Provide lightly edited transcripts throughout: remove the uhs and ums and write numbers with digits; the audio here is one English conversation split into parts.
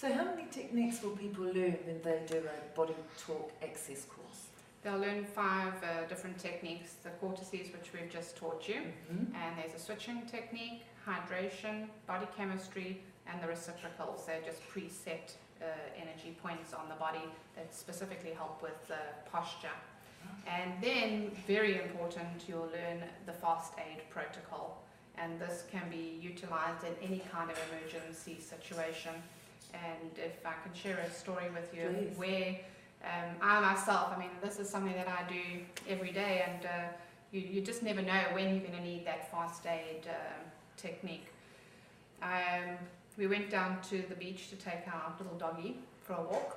So how many techniques will people learn when they do a BodyTalk Access course? They'll learn 5 different techniques, the cortices which we've just taught you, and there's a switching technique, hydration, body chemistry, and the reciprocals. They're just preset energy points on the body that specifically help with posture. And then, very important, you'll learn the fast aid protocol, and this can be utilized in any kind of emergency situation. And if I can share a story with you, Please. where I myself, I mean, this is something that I do every day, and you just never know when you're going to need that fast aid technique. We went down to the beach to take our little doggy for a walk,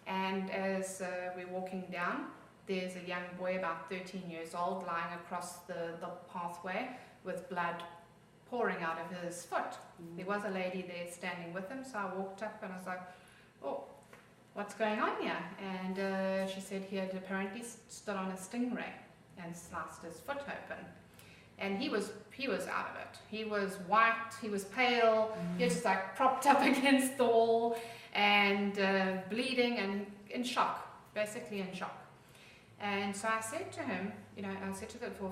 and as we're walking down, there's a young boy about 13 years old lying across the pathway with blood pouring out of his foot. There was a lady there standing with him, so I walked up and I was like, oh, what's going on here? And she said he had apparently stood on a stingray and sliced his foot open. And he was out of it. He was white, he was pale, he was just like propped up against the wall and bleeding and in shock, basically in shock. And so I said to him, you know,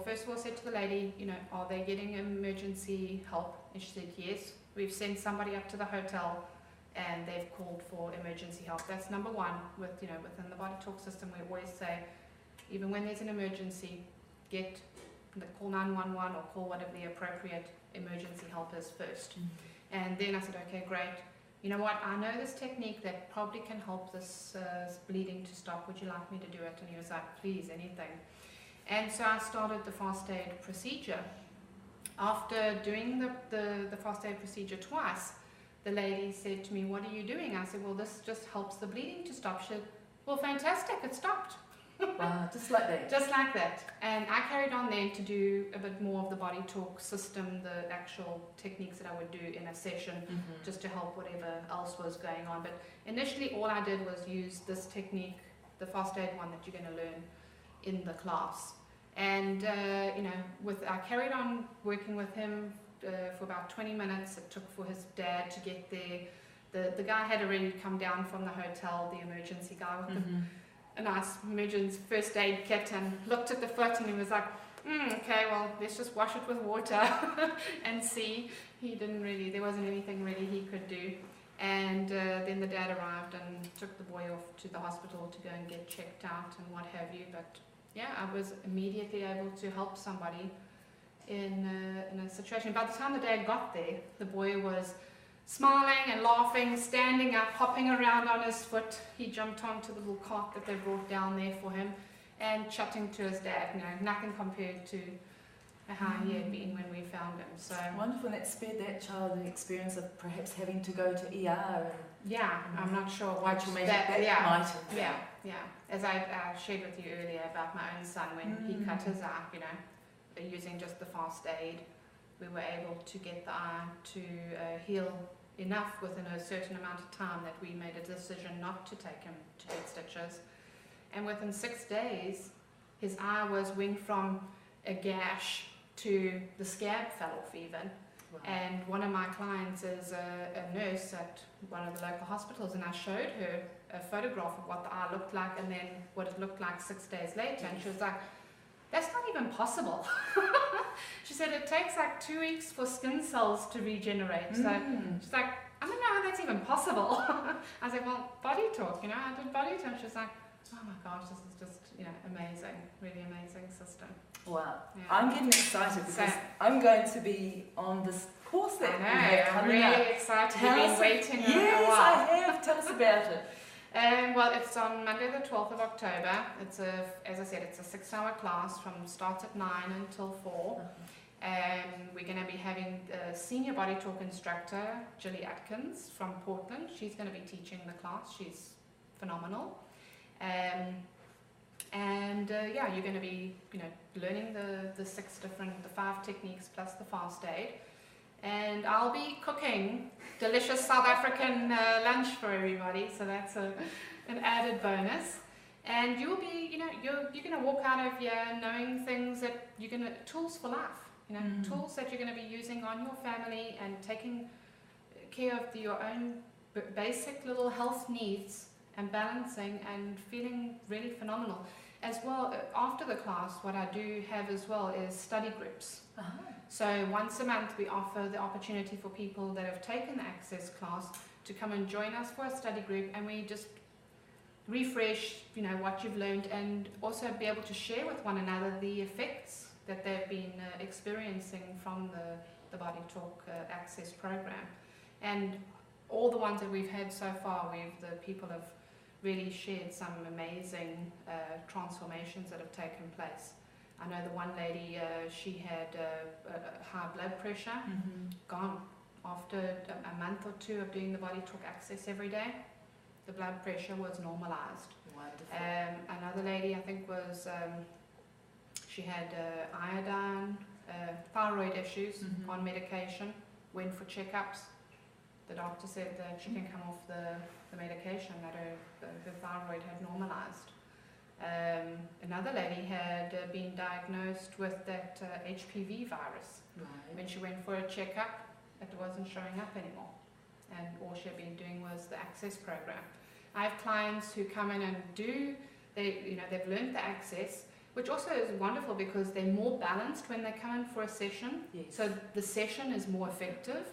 first of all I said to the lady, you know, are they getting emergency help? And she said, yes, we've sent somebody up to the hotel and they've called for emergency help. That's number one with, you know, within the BodyTalk system. We always say, even when there's an emergency, call 911 or call whatever the appropriate emergency help is first. And then I said, okay, great. You know what, I know this technique that probably can help this bleeding to stop. Would you like me to do it? And he was like, please, anything. And so I started the fast aid procedure. After doing the fast aid procedure twice, the lady said to me, what are you doing? I said, well, this just helps the bleeding to stop. She said, well, fantastic, it stopped. Wow, just like that. Just like that. And I carried on then to do a bit more of the BodyTalk system, the actual techniques that I would do in a session, just to help whatever else was going on. But initially all I did was use this technique, the fast aid one that you're going to learn in the class. And you know, I carried on working with him for about 20 minutes. It took for his dad to get there. The guy had already come down from the hotel, the emergency guy with a nice emergency first aid kit, and looked at the foot and he was like, okay, well, let's just wash it with water and see. There wasn't anything really he could do. And then the dad arrived and took the boy off to the hospital to go and get checked out and what have you. But yeah, I was immediately able to help somebody in a situation. By the time the dad got there, the boy was smiling and laughing, standing up, hopping around on his foot. He jumped onto the little cart that they brought down there for him and chatting to his dad. You know, nothing compared to how he had been when we found him. So wonderful. And it spared that child the experience of perhaps having to go to ER. Yeah, I'm not sure what that might have been. Yeah. As I shared with you earlier about my own son, when he cut his eye, you know, using just the fast aid, we were able to get the eye to heal enough within a certain amount of time that we made a decision not to take him to get stitches. And within 6 days, his eye went from a gash to the scab fell off even. Wow. And one of my clients is a nurse at one of the local hospitals, and I showed her a photograph of what the eye looked like and then what it looked like 6 days later, and she was like, that's not even possible. She said it takes like 2 weeks for skin cells to regenerate. So she's like, I don't know how that's even possible. I said, well, BodyTalk, you know, I did BodyTalk. She's like, oh my gosh, this is just, you know, amazing, really amazing system. Wow. Yeah. I'm getting excited because I'm going to be on this course that I know, I'm really excited. You've been waiting a while. Yes, I have. Tell us about it. Well, it's on Monday the 12th of October. It's as I said, it's a 6-hour class from starts at 9 until 4. We're going to be having a senior BodyTalk instructor, Julie Atkins from Portland. She's going to be teaching the class. She's phenomenal. Yeah, you're going to be, you know, learning the 5 techniques plus the fast aid. And I'll be cooking delicious South African lunch for everybody, so that's an added bonus. And you'll be, you know, you're going to walk out of here knowing things that you're going to, tools for life, you know, tools that you're going to be using on your family and taking care of your own basic little health needs and balancing and feeling really phenomenal. As well, after the class, what I do have as well is study groups. So once a month we offer the opportunity for people that have taken the Access class to come and join us for a study group, and we just refresh, you know, what you've learned, and also be able to share with one another the effects that they've been experiencing from the BodyTalk Access program. And all the ones that we've had so far, the people have really shared some amazing transformations that have taken place. I know the one lady, she had high blood pressure, gone. After a month or two of doing the BodyTalk Access every day, the blood pressure was normalized. Wonderful. Another lady, I think, was, she had iodine, thyroid issues, on medication, went for checkups. The doctor said that she can come off the medication, that her thyroid had normalized. Another lady had been diagnosed with that HPV virus. When she went for a checkup, it wasn't showing up anymore, and all she had been doing was the Access program. I have clients who come in and they've learned the Access, which also is wonderful because they're more balanced when they come in for a session. Yes. So the session is more effective,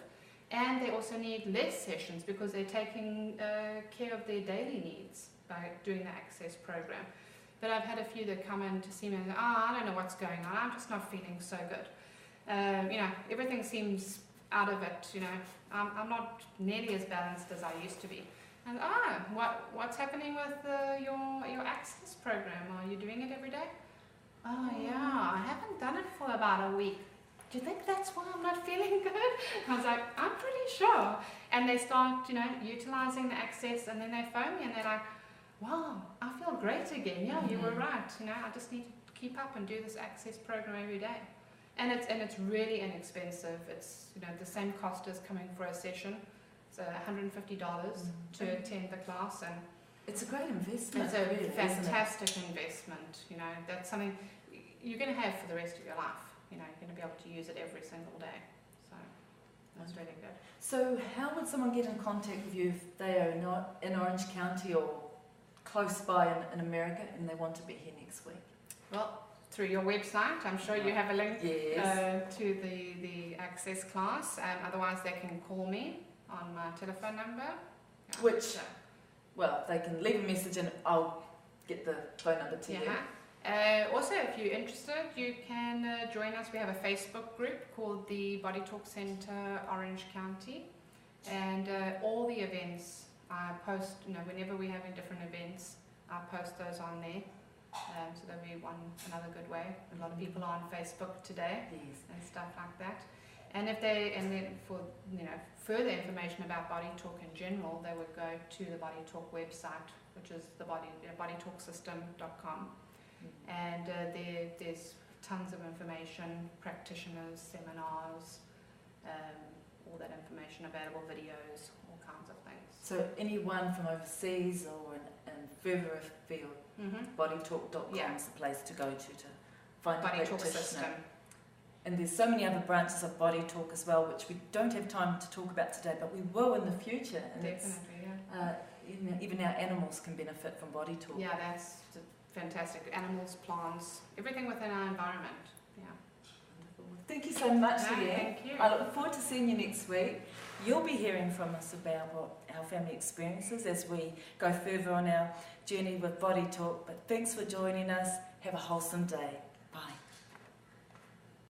and they also need less sessions because they're taking care of their daily needs by doing the Access program. But I've had a few that come in to see me and say, I don't know what's going on, I'm just not feeling so good. You know, everything seems out of it, you know, I'm not nearly as balanced as I used to be. And what's happening with your Access program? Are you doing it every day? Oh yeah, I haven't done it for about a week. Do you think that's why I'm not feeling good? I was like, I'm pretty sure. And they start, you know, utilizing the Access, and then they phone me and they're like, wow, I feel great again. Yeah, you were right. You know, I just need to keep up and do this Access program every day. And it's really inexpensive. It's, you know, the same cost as coming for a session. It's $150 to attend the class, and it's a great investment. it's a really, fantastic investment. You know, that's something you're going to have for the rest of your life. You know, you're going to be able to use it every single day. So that's really good. So how would someone get in contact with you if they are not in Orange County or close by in America and they want to be here next week? Well, through your website, I'm sure you have a link Yes. to the Access class. Otherwise, they can call me on my telephone number. Yeah, Which, so, well, they can leave a message and I'll get the phone number to you. Also, if you're interested, you can join us. We have a Facebook group called the BodyTalk Center Orange County, and all the events I post, you know, whenever we're having different events, I post those on there. So that'll be another good way. A lot of people are on Facebook today, and stuff like that. And then for, you know, further information about BodyTalk in general, they would go to the BodyTalk website, which is the bodytalksystem.com. And there's tons of information, practitioners, seminars, all that information available, videos, all kinds of things. So anyone from overseas or in further afield, BodyTalk.com is the place to go to find a BodyTalk practitioner. system. And there's so many other branches of BodyTalk as well, which we don't have time to talk about today, but we will in the future. And Definitely, yeah. Even our animals can benefit from BodyTalk. Yeah, that's fantastic. Animals, plants, everything within our environment. Yeah. Wonderful. Thank you so much, Leanne. Thank you. I look forward to seeing you next week. You'll be hearing from us about what our family experiences as we go further on our journey with BodyTalk. But thanks for joining us. Have a wholesome day.